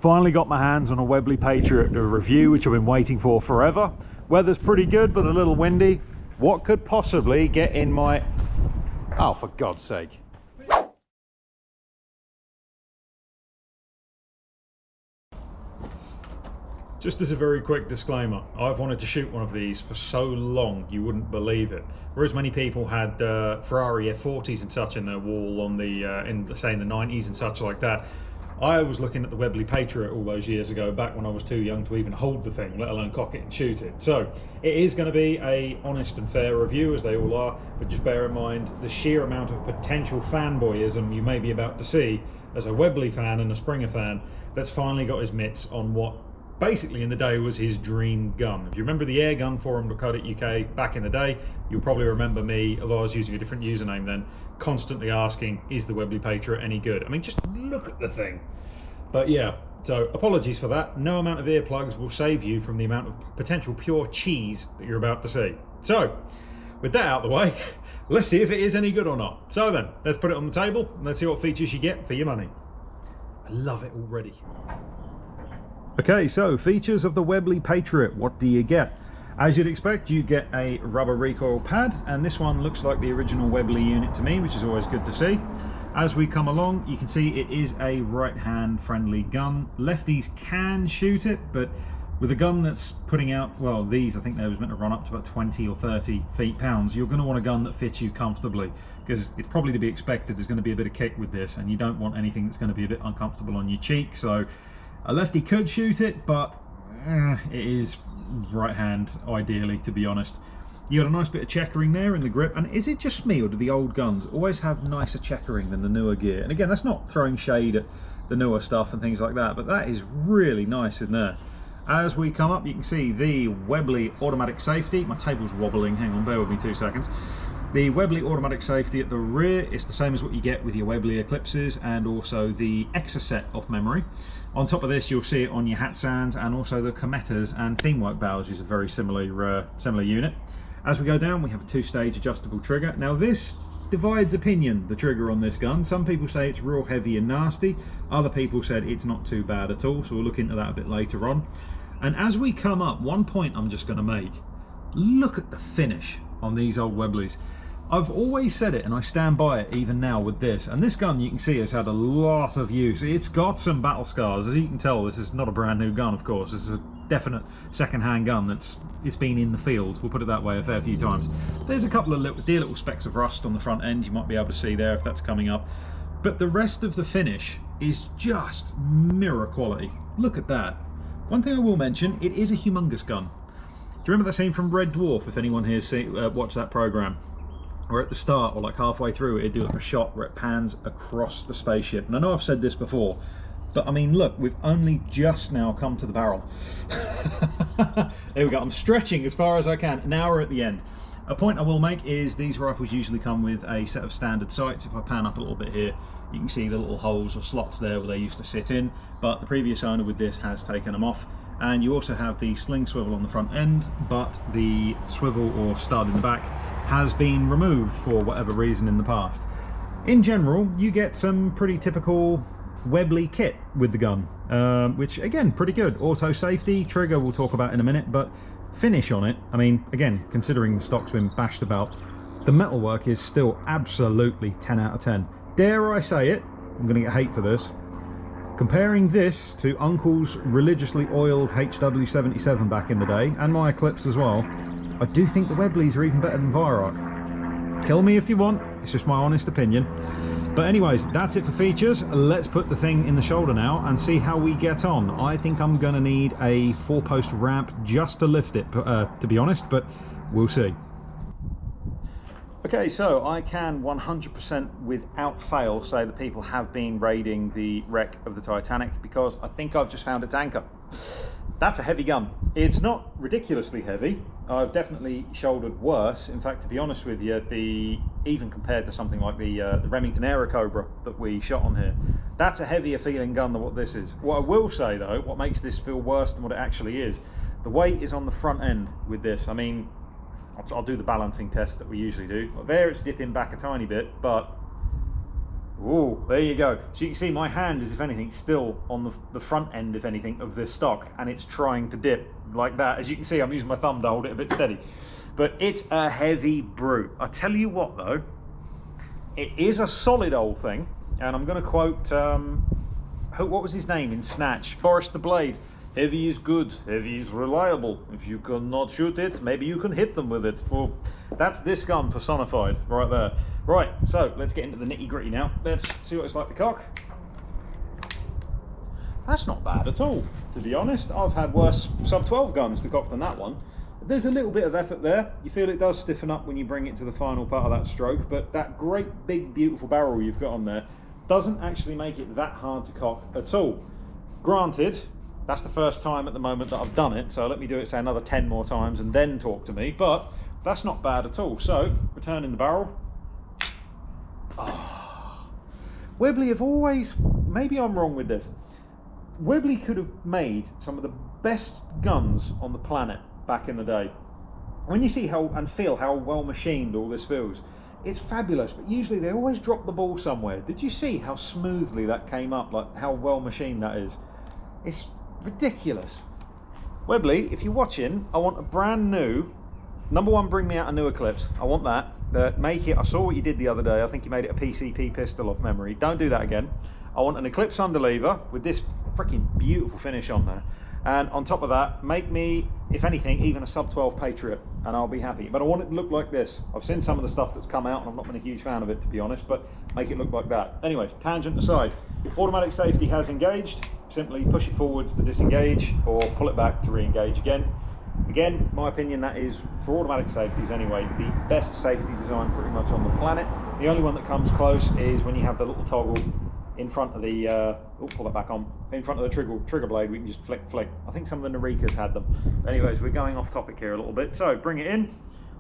Finally got my hands on a Webley Patriot to review, which I've been waiting for forever. Weather's pretty good, but a little windy. What could possibly get in my... Oh, for God's sake. Just as a very quick disclaimer, I've wanted to shoot one of these for so long you wouldn't believe it. Whereas many people had Ferrari F40s and such in their wall on the say in the 90s and such like that, I was looking at the Webley Patriot all those years ago, back when I was too young to even hold the thing, let alone cock it and shoot it. So it is going to be a honest and fair review, as they all are, but just bear in mind the sheer amount of potential fanboyism you may be about to see as a Webley fan and a Springer fan that's finally got his mitts on what basically in the day was his dream gun. If you remember the airgun.forum.co.uk back in the day, you'll probably remember me, although I was using a different username then, constantly asking, is the Webley Patriot any good? I mean, just look at the thing. But yeah, so apologies for that. No amount of earplugs will save you from the amount of potential pure cheese that you're about to see. So, with that out of the way, let's see if it is any good or not. So then, let's put it on the table and let's see what features you get for your money. I love it already. Okay, so features of the Webley Patriot, what do you get? As you'd expect, you get a rubber recoil pad, and this one looks like the original Webley unit to me, which is always good to see. As we come along, you can see it is a right-hand friendly gun. Lefties can shoot it, but with a gun that's putting out, well, these, I think they was meant to run up to about 20 or 30 feet-pounds, you're going to want a gun that fits you comfortably, because it's probably to be expected there's going to be a bit of kick with this, and you don't want anything that's going to be a bit uncomfortable on your cheek. So a lefty could shoot it, but it is right hand ideally, to be honest. You got a nice bit of checkering there in the grip, and is it just me or do the old guns always have nicer checkering than the newer gear? And again, that's not throwing shade at the newer stuff and things like that, but that is really nice in there. As we come up, you can see the Webley automatic safety. My table's wobbling, hang on, bear with me 2 seconds. The Webley automatic safety at the rear is the same as what you get with your Webley Eclipses, and also the Exa set off memory. On top of this, you'll see it on your Hatsands and also the Cometas and Themework barrels, which is a very similar unit. As we go down, we have a 2-stage adjustable trigger. Now this divides opinion, the trigger on this gun. Some people say it's real heavy and nasty. Other people said it's not too bad at all, so we'll look into that a bit later on. And as we come up, one point I'm just going to make. Look at the finish on these old Webleys. I've always said it, and I stand by it even now with this. And this gun, you can see, has had a lot of use. It's got some battle scars. As you can tell, this is not a brand new gun, of course. This is a definite second-hand gun it's been in the field, we'll put it that way, a fair few times. There's a couple of dear little specks of rust on the front end you might be able to see there if that's coming up. But the rest of the finish is just mirror quality. Look at that. One thing I will mention, it is a humongous gun. Do you remember that scene from Red Dwarf, if anyone here watched that programme? Or at the start, or like halfway through, it'd do like a shot where it pans across the spaceship. And I know I've said this before, but I mean, look, we've only just now come to the barrel. There we go, I'm stretching as far as I can. Now we're at the end. A point I will make is these rifles usually come with a set of standard sights. If I pan up a little bit here, you can see the little holes or slots there where they used to sit in, but the previous owner with this has taken them off. And you also have the sling swivel on the front end, but the swivel or stud in the back has been removed for whatever reason in the past. In general, you get some pretty typical Webley kit with the gun, which again, pretty good. Auto safety, trigger we'll talk about in a minute, but finish on it, I mean, again, considering the stock's been bashed about, the metalwork is still absolutely 10 out of 10. Dare I say it, I'm going to get hate for this, comparing this to Uncle's religiously oiled HW77 back in the day, and my Eclipse as well, I do think the Webleys are even better than Viroc. Kill me if you want, it's just my honest opinion. But anyways, that's it for features. Let's put the thing in the shoulder now and see how we get on. I think I'm going to need a 4-post ramp just to lift it, to be honest, but we'll see. Okay, so I can 100% without fail say that people have been raiding the wreck of the Titanic, because I think I've just found its anchor. That's a heavy gun. It's not ridiculously heavy. I've definitely shouldered worse. In fact, to be honest with you, even compared to something like the Remington Aerocobra that we shot on here, that's a heavier feeling gun than what this is. What I will say though, what makes this feel worse than what it actually is, the weight is on the front end with this. I mean, I'll do the balancing test that we usually do. Well, there it's dipping back a tiny bit, but Ooh, there you go. So you can see my hand is, if anything, still on the front end, if anything, of this stock, and it's trying to dip like that. As you can see, I'm using my thumb to hold it a bit steady. But it's a heavy brute. I tell you what, though, it is a solid old thing, and I'm going to quote, what was his name in Snatch? Boris the Blade. Heavy is good, heavy is reliable. If you cannot shoot it, maybe you can hit them with it. Well, that's this gun personified right there. Right, so let's get into the nitty gritty now. Let's see what it's like to cock. That's not bad at all, to be honest. I've had worse sub 12 guns to cock than that one. There's a little bit of effort there. You feel it does stiffen up when you bring it to the final part of that stroke, but that great big beautiful barrel you've got on there doesn't actually make it that hard to cock at all. Granted, that's the first time at the moment that I've done it, so let me do it, say, another 10 more times and then talk to me, but that's not bad at all. So, returning the barrel. Oh. Webley have always, maybe I'm wrong with this, Webley could have made some of the best guns on the planet back in the day. When you see how and feel how well machined all this feels, it's fabulous, but usually they always drop the ball somewhere. Did you see how smoothly that came up, like how well machined that is? It's ridiculous. Webley, if you're watching, I want a brand new, number one, bring me out a new Eclipse. I want that. Make it, I saw what you did the other day. I think you made it a PCP pistol off memory. Don't do that again. I want an Eclipse underlever with this freaking beautiful finish on there. And on top of that, make me, if anything, even a sub 12 Patriot, and I'll be happy. But I want it to look like this. I've seen some of the stuff that's come out, and I've not been a huge fan of it, to be honest, but make it look like that. Anyways, tangent aside, automatic safety has engaged. Simply push it forwards to disengage, or pull it back to re-engage again. Again, my opinion, that is, for automatic safeties anyway, the best safety design pretty much on the planet. The only one that comes close is when you have the little toggle in front of the, pull that back on, in front of the trigger blade, we can just flick. I think some of the Narikas had them. Anyways, we're going off topic here a little bit. So bring it in,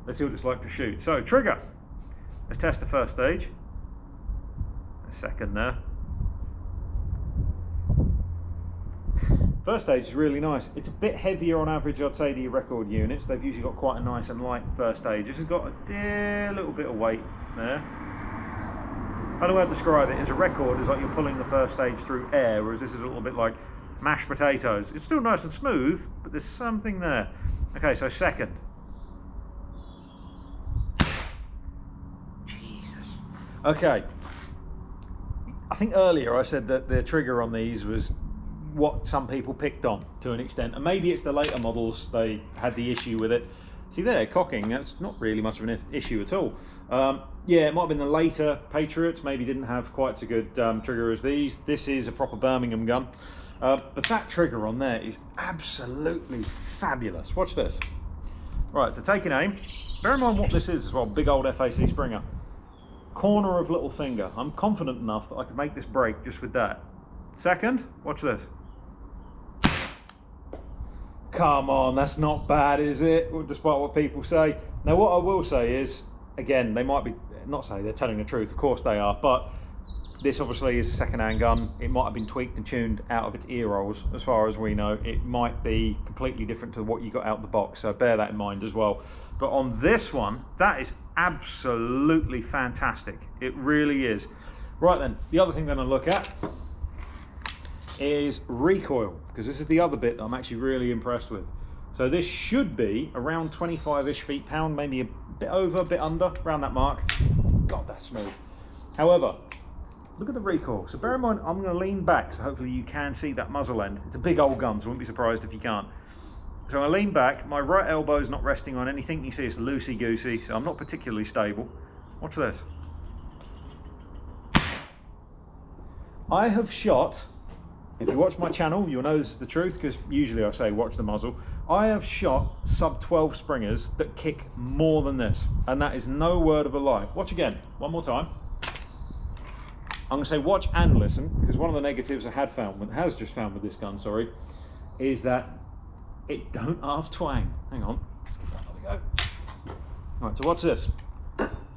let's see what it's like to shoot. So trigger, let's test the first stage. A second there. First stage is really nice. It's a bit heavier on average, I'd say, to your record units. They've usually got quite a nice and light first stage. This has got a dear little bit of weight there. I don't know how to describe it. As a record, is like you're pulling the first stage through air, whereas this is a little bit like mashed potatoes. It's still nice and smooth, but there's something there. Okay, so second. Jesus. Okay. I think earlier I said that the trigger on these was what some people picked on to an extent, and maybe it's the later models they had the issue with it. See there, cocking, that's not really much of an issue at all. Yeah, it might have been the later Patriots, maybe didn't have quite so good trigger as these. This is a proper Birmingham gun. But that trigger on there is absolutely fabulous. Watch this. Right, so taking aim. Bear in mind what this is as well, big old FAC Springer. Corner of little finger. I'm confident enough that I could make this break just with that. Second, watch this. Come on, that's not bad, is it? Despite what people say. Now, what I will say is, again, they might be, not say they're telling the truth, of course they are, but this obviously is a second-hand gun. It might have been tweaked and tuned out of its ear rolls, as far as we know. It might be completely different to what you got out of the box, so bear that in mind as well. But on this one, that is absolutely fantastic. It really is. Right then, the other thing I'm going to look at is recoil, because this is the other bit that I'm actually really impressed with. So this should be around 25-ish feet-pound, maybe a bit over, a bit under, around that mark. God, that's smooth. However, look at the recoil. So bear in mind, I'm going to lean back, so hopefully you can see that muzzle end. It's a big old gun, so I wouldn't be surprised if you can't. So I'm going to lean back. My right elbow is not resting on anything. You see it's loosey-goosey, so I'm not particularly stable. Watch this. I have shot, if you watch my channel, you'll know this is the truth, because usually I say watch the muzzle. I have shot sub 12 Springers that kick more than this, and that is no word of a lie. Watch again, one more time. I'm going to say watch and listen, because one of the negatives I has just found with this gun, sorry, is that it don't half twang. Hang on, let's give that another go. Right, so watch this.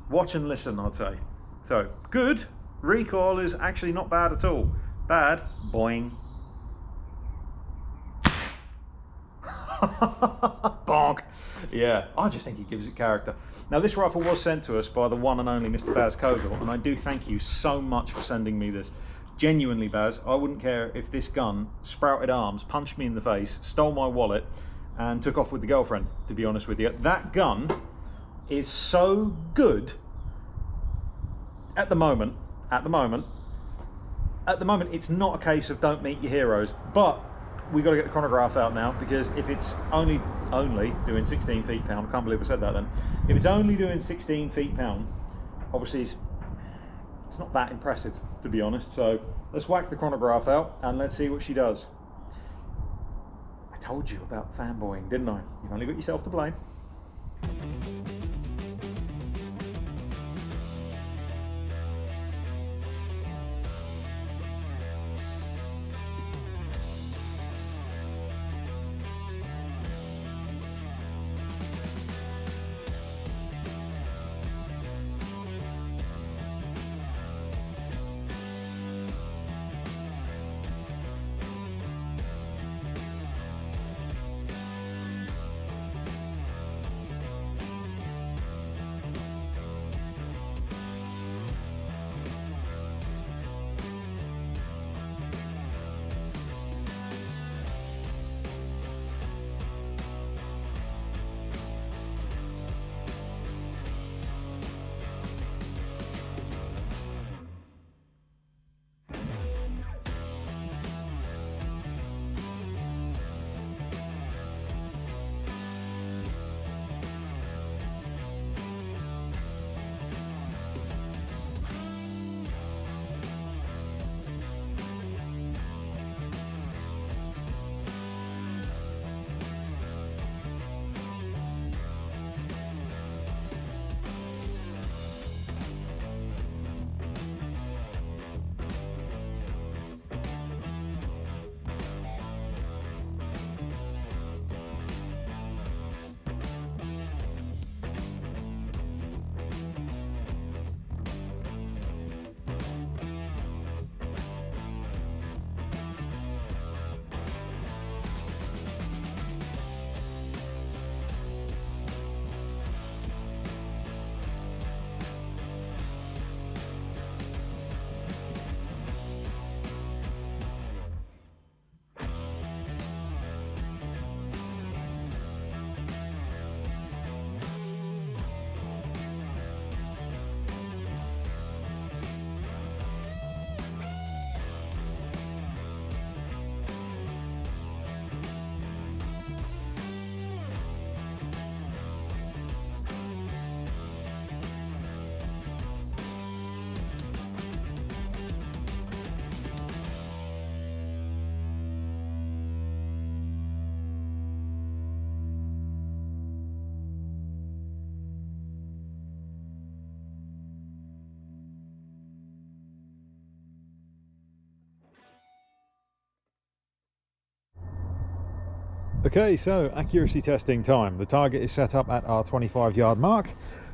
Watch and listen, I'd say. So, good. Recoil is actually not bad at all. Bad, boing. Bonk. Yeah, I just think he gives it character. Now, this rifle was sent to us by the one and only Mr Baz Covill, and I do thank you so much for sending me this. Genuinely, Baz, I wouldn't care if this gun sprouted arms, punched me in the face, stole my wallet, and took off with the girlfriend, to be honest with you. That gun is so good at the moment. At the moment, it's not a case of don't meet your heroes, but we got to get the chronograph out now, because if it's only doing 16 feet pound, I can't believe I said that then. If it's only doing 16 feet pound, obviously it's not that impressive, to be honest. So let's whack the chronograph out and let's see what she does. I told you about fanboying, didn't I? You've only got yourself to blame. Okay, so accuracy testing time. The target is set up at our 25-yard mark.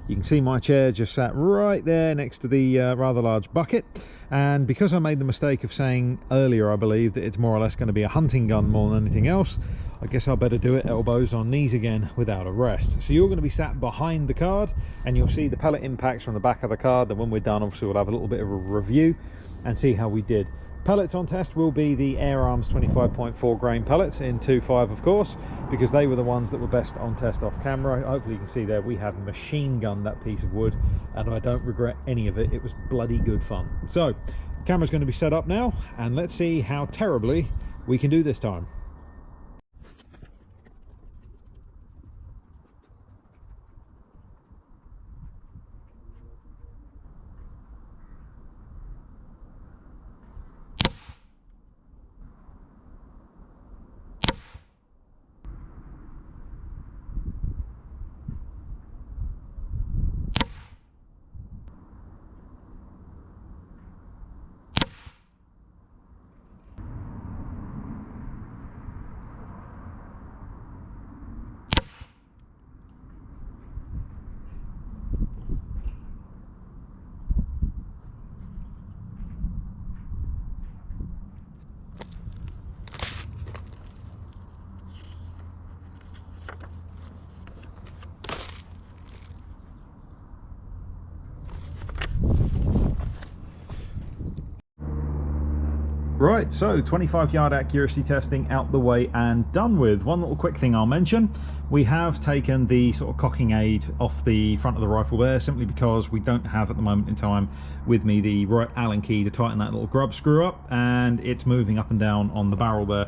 You can see my chair just sat right there next to the rather large bucket, and because I made the mistake of saying earlier, I believe, that it's more or less going to be a hunting gun more than anything else, I guess I'll better do it elbows on knees again without a rest. So you're going to be sat behind the card and you'll see the pellet impacts from the back of the card. Then when we're done, obviously we'll have a little bit of a review and see how we did. Pellets on test will be the Air Arms 25.4 grain pellets in 2.5, of course, because they were the ones that were best on test off camera. Hopefully you can see there we have machine gunned that piece of wood, and I don't regret any of it. It was bloody good fun. So camera's going to be set up now, and let's see how terribly we can do this time. Right, so 25-yard accuracy testing out the way and done with. One little quick thing I'll mention, we have taken the sort of cocking aid off the front of the rifle there, simply because we don't have at the moment in time with me the right Allen key to tighten that little grub screw up, and it's moving up and down on the barrel there.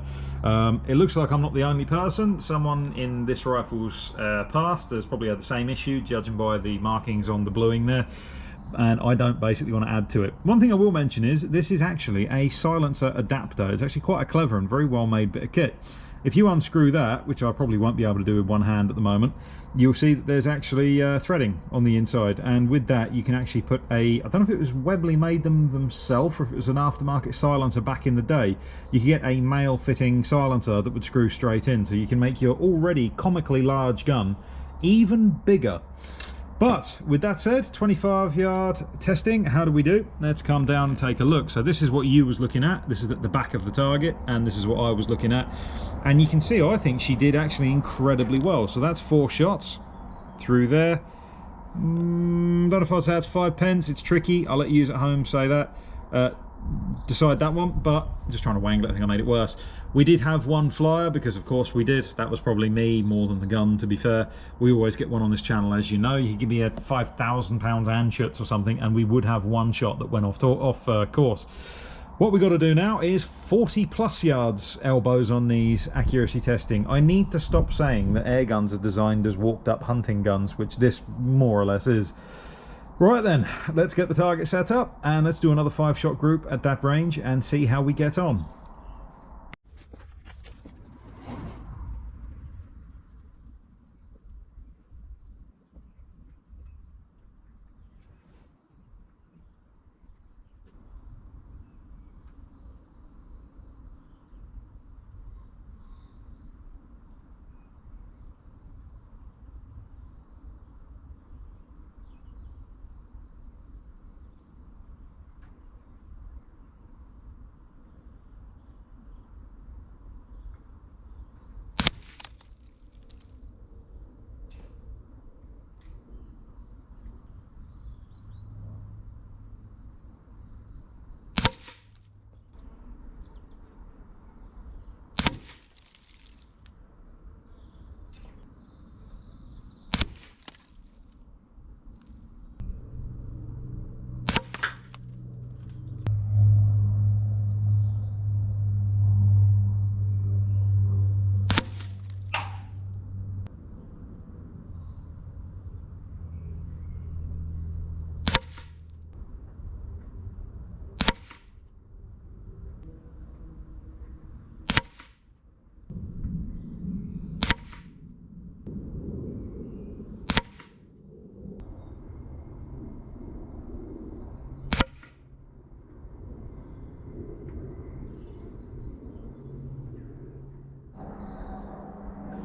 It looks like I'm not the only person. Someone in this rifle's past has probably had the same issue, judging by the markings on the bluing there. And I don't basically want to add to it. One thing I will mention is this is actually a silencer adapter. It's actually quite a clever and very well made bit of kit. If you unscrew that, which I probably won't be able to do with one hand at the moment, you'll see that there's actually threading on the inside, and with that you can actually put a, I don't know if it was Webley made them themselves or if it was an aftermarket silencer back in the day. You could get a male fitting silencer that would screw straight in, so you can make your already comically large gun even bigger. But with that said, 25-yard testing, how do we do? Let's come down and take a look. So this is what you was looking at. This is at the back of the target, and this is what I was looking at. And you can see, I think she did actually incredibly well. So that's 4 shots through there. Don't know if I'd say it's 5 pence. It's tricky. I'll let you use at home say that. Decide that one, but I'm just trying to wangle it. I think I made it worse. We did have one flyer, because of course we did. That was probably me more than the gun, to be fair. We always get one on this channel, as you know. You give me a £5,000 Anschutz or something and we would have one shot that went off course. What we got to do now is 40+ yards elbows on these accuracy testing. I need to stop saying that air guns are designed as walked up hunting guns, which this more or less is. Right then, let's get the target set up and let's do another 5-shot group at that range and see how we get on.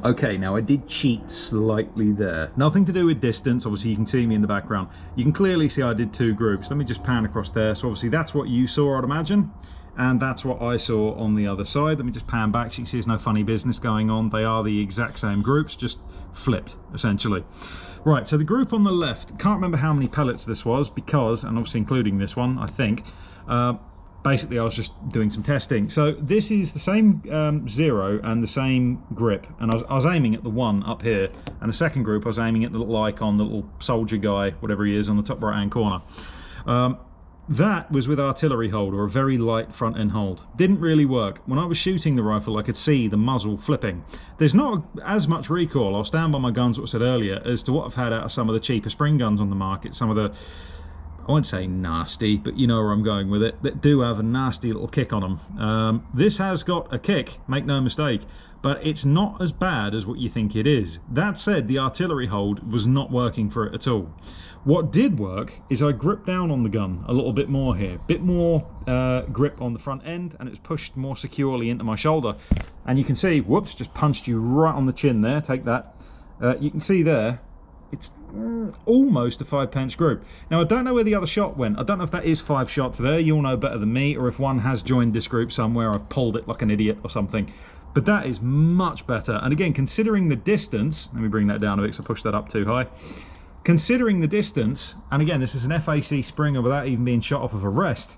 Okay, now I did cheat slightly there. Nothing to do with distance. Obviously you can see me in the background. You can clearly see I did 2 groups. Let me just pan across there. So obviously that's what you saw, I'd imagine. And that's what I saw on the other side. Let me just pan back so you can see there's no funny business going on. They are the exact same groups, just flipped, essentially. Right, so the group on the left, can't remember how many pellets this was because, and obviously including this one, I think, basically I was just doing some testing. So this is the same 0 and the same grip, and I was aiming at the one up here, and the second group I was aiming at the little icon, the little soldier guy, whatever he is, on the top right hand corner. That was with artillery hold, or a very light front end hold. Didn't really work. When I was shooting the rifle I could see the muzzle flipping. There's not as much recoil, I'll stand by my guns, what I said earlier, as to what I've had out of some of the cheaper spring guns on the market, some of the, I won't say nasty, but you know where I'm going with it, that do have a nasty little kick on them. This has got a kick, make no mistake, but it's not as bad as what you think it is. That said, the artillery hold was not working for it at all. What did work is I gripped down on the gun a little bit more here, bit more grip on the front end, and it was pushed more securely into my shoulder. And you can see, whoops, just punched you right on the chin there, take that. You can see there, it's almost a 5 group. Now I don't know where the other shot went. I don't know if that is 5 shots there, you'll know better than me, or if one has joined this group somewhere, I pulled it like an idiot or something. But that is much better. And again, considering the distance, let me bring that down a bit because I pushed that up too high. Considering the distance, and again this is an FAC Springer without even being shot off of a rest,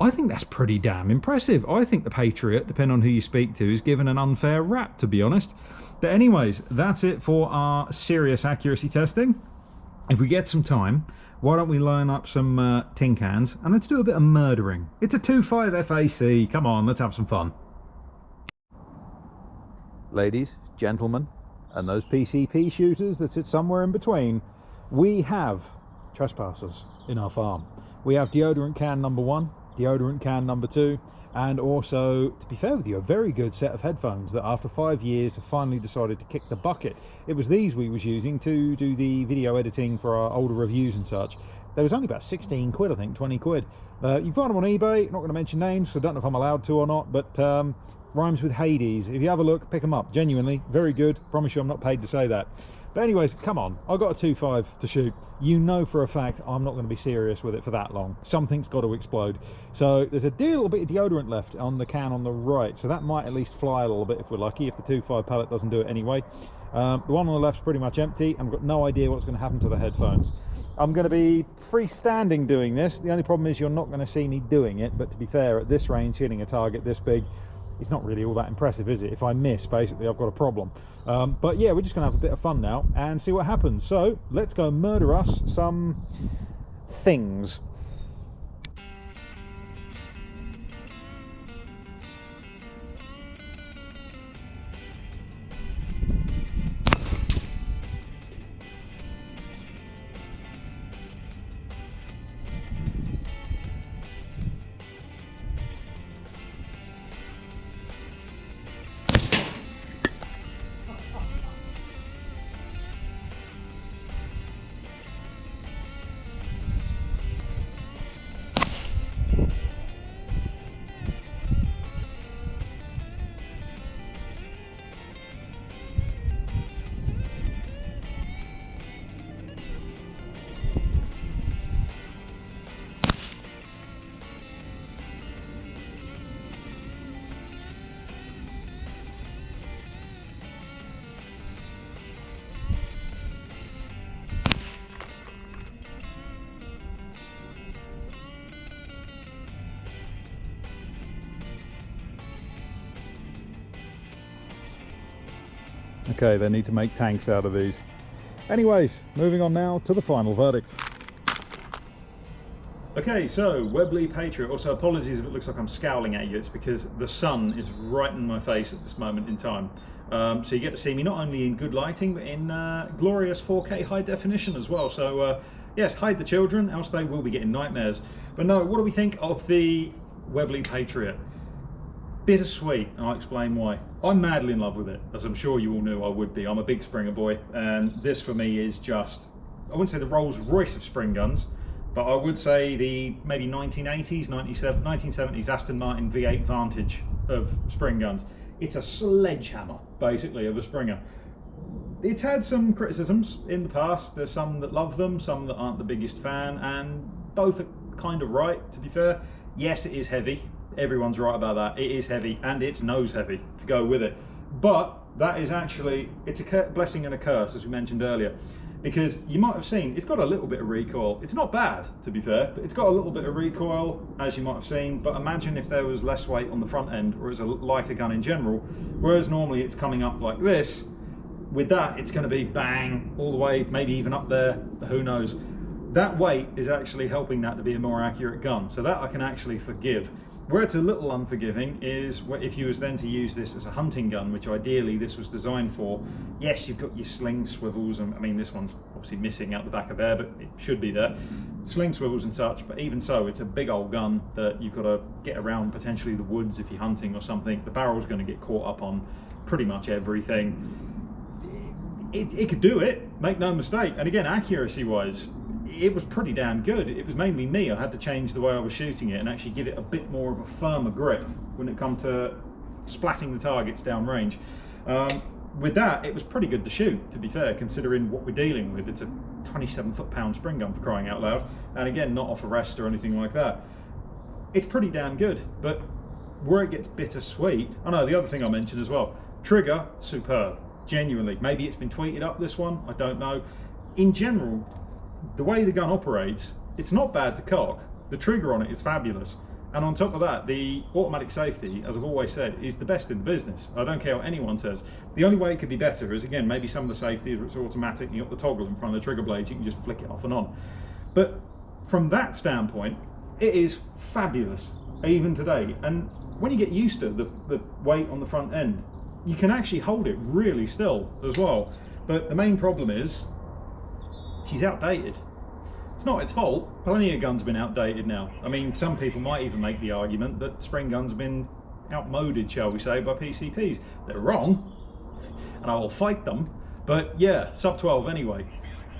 I think that's pretty damn impressive. I think the Patriot, depending on who you speak to, is given an unfair rap, to be honest. But anyways, that's it for our serious accuracy testing. If we get some time, why don't we line up some tin cans and let's do a bit of murdering. It's a 2.5 FAC. Come on, let's have some fun. Ladies, gentlemen, and those PCP shooters that sit somewhere in between, we have trespassers in our farm. We have deodorant can number 1, deodorant can number 2, and also, to be fair with you, a very good set of headphones that after 5 years have finally decided to kick the bucket. It was these we was using to do the video editing for our older reviews and such. There was only about 16 quid, I think, 20 quid. You find them on eBay. Not going to mention names, so I don't know if I'm allowed to or not, but rhymes with Hades. If you have a look, pick them up. Genuinely, very good. Promise you I'm not paid to say that. But anyways, come on, I've got a 2.5 to shoot. You know for a fact I'm not going to be serious with it for that long. Something's got to explode. So there's a little bit of deodorant left on the can on the right, so that might at least fly a little bit if we're lucky, if the 2.5 pellet doesn't do it anyway. The one on the left's pretty much empty, and I've got no idea what's going to happen to the headphones. I'm going to be freestanding doing this. The only problem is you're not going to see me doing it, but to be fair, at this range, hitting a target this big, it's not really all that impressive, is it? If I miss, basically, I've got a problem. But yeah, we're just going to have a bit of fun now and see what happens. So let's go murder us some things. Okay, they need to make tanks out of these. Anyways, moving on now to the final verdict. Okay, so Webley Patriot. Also, apologies if it looks like I'm scowling at you. It's because the sun is right in my face at this moment in time. So you get to see me not only in good lighting, but in glorious 4K high definition as well. So yes, hide the children, else they will be getting nightmares. But no, what do we think of the Webley Patriot? Bittersweet, and I'll explain why. I'm madly in love with it, as I'm sure you all knew I would be. I'm a big Springer boy, and this for me is just, I wouldn't say the Rolls Royce of spring guns, but I would say the maybe 1980s, 1970s Aston Martin V8 Vantage of spring guns. It's a sledgehammer, basically, of a Springer. It's had some criticisms in the past. There's some that love them, some that aren't the biggest fan, and both are kind of right, to be fair. Yes, it is heavy. Everyone's right about that. It is heavy, and it's nose heavy to go with it. But that is actually, it's a blessing and a curse, as we mentioned earlier, because you might have seen it's got a little bit of recoil. It's not bad, to be fair, but it's got a little bit of recoil, as you might have seen. But imagine if there was less weight on the front end, or it's a lighter gun in general, whereas normally it's coming up like this. With that, it's going to be bang all the way, maybe even up there, who knows. That weight is actually helping that to be a more accurate gun, so that I can actually forgive. Where it's a little unforgiving is if you was then to use this as a hunting gun, which ideally this was designed for. Yes, you've got your sling swivels, and I mean this one's obviously missing out the back of there, but it should be there. Sling swivels and such, but even so, it's a big old gun that you've got to get around potentially the woods if you're hunting or something. The barrel's going to get caught up on pretty much everything. It could do it, make no mistake, and again, accuracy wise, it was pretty damn good. It was mainly me. I had to change the way I was shooting it and actually give it a bit more of a firmer grip when it come to splatting the targets downrange. With that, it was pretty good to shoot, to be fair, considering what we're dealing with. It's a 27 foot-pound spring gun, for crying out loud, and again, not off a rest or anything like that. It's pretty damn good, but where it gets bittersweet, I know the other thing I mentioned as well, trigger, superb, genuinely. Maybe it's been tweeted up, this one, I don't know. In general, the way the gun operates, it's not bad to cock. The trigger on it is fabulous. And on top of that, the automatic safety, as I've always said, is the best in the business. I don't care what anyone says. The only way it could be better is, again, maybe some of the safety is it's automatic, and you've got the toggle in front of the trigger blades, you can just flick it off and on. But from that standpoint, it is fabulous, even today. And when you get used to the weight on the front end, you can actually hold it really still as well. But the main problem is, she's outdated. It's not its fault. Plenty of guns have been outdated now. I mean, some people might even make the argument that spring guns have been outmoded, shall we say, by PCPs. They're wrong, and I will fight them. But yeah, sub 12 anyway.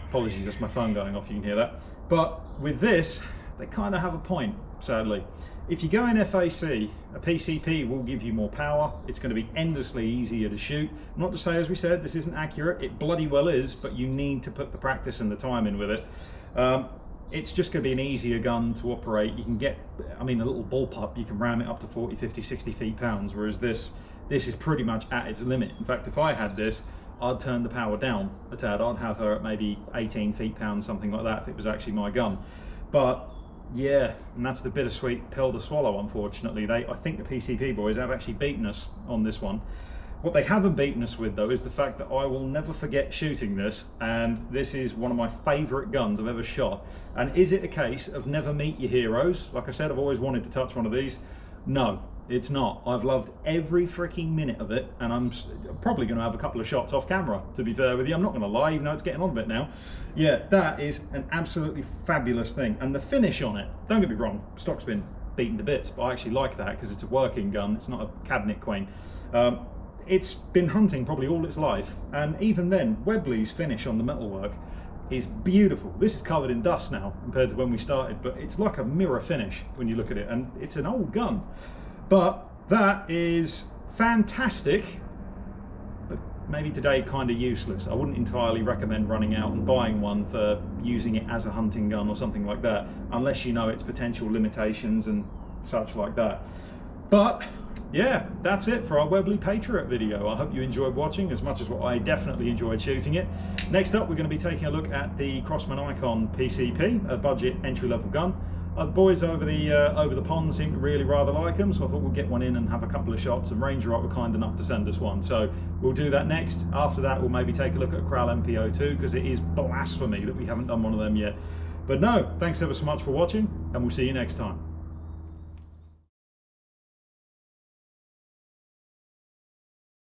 Apologies, that's my phone going off, you can hear that. But with this, they kind of have a point, sadly. If you go in FAC, a PCP will give you more power. It's going to be endlessly easier to shoot. Not to say, as we said, this isn't accurate. It bloody well is, but you need to put the practice and the time in with it. It's just going to be an easier gun to operate. You can get, I mean, a little bullpup, you can ram it up to 40, 50, 60 feet-pounds, whereas this is pretty much at its limit. In fact, if I had this, I'd turn the power down a tad. I'd have her at maybe 18 feet-pounds, something like that, if it was actually my gun. But yeah, and that's the bittersweet pill to swallow, unfortunately. I think the PCP boys have actually beaten us on this one. What they haven't beaten us with, though, is the fact that I will never forget shooting this, and this is one of my favourite guns I've ever shot. And is it a case of never meet your heroes? Like I said, I've always wanted to touch one of these. No, it's not. I've loved every freaking minute of it, and I'm probably going to have a couple of shots off camera, to be fair with you. I'm not going to lie, even though it's getting on a bit now. Yeah, that is an absolutely fabulous thing. And the finish on it, don't get me wrong, stock's been beaten to bits, but I actually like that because it's a working gun. It's not a cabinet queen. It's been hunting probably all its life, and even then, Webley's finish on the metalwork is beautiful. This is covered in dust now compared to when we started, but it's like a mirror finish when you look at it, and it's an old gun. But that is fantastic, but maybe today kind of useless. I wouldn't entirely recommend running out and buying one for using it as a hunting gun or something like that, unless you know its potential limitations and such like that. But yeah, that's it for our Webley Patriot video. I hope you enjoyed watching as much as what I definitely enjoyed shooting it. Next up, we're going to be taking a look at the Crossman Icon PCP, a budget entry-level gun. The boys over the pond seem to really rather like them, so I thought we'll get one in and have a couple of shots, and Ranger Rock were kind enough to send us one. So we'll do that next. After that, we'll maybe take a look at a Kral MPO2, because it is blasphemy that we haven't done one of them yet. But no, thanks ever so much for watching, and we'll see you next time.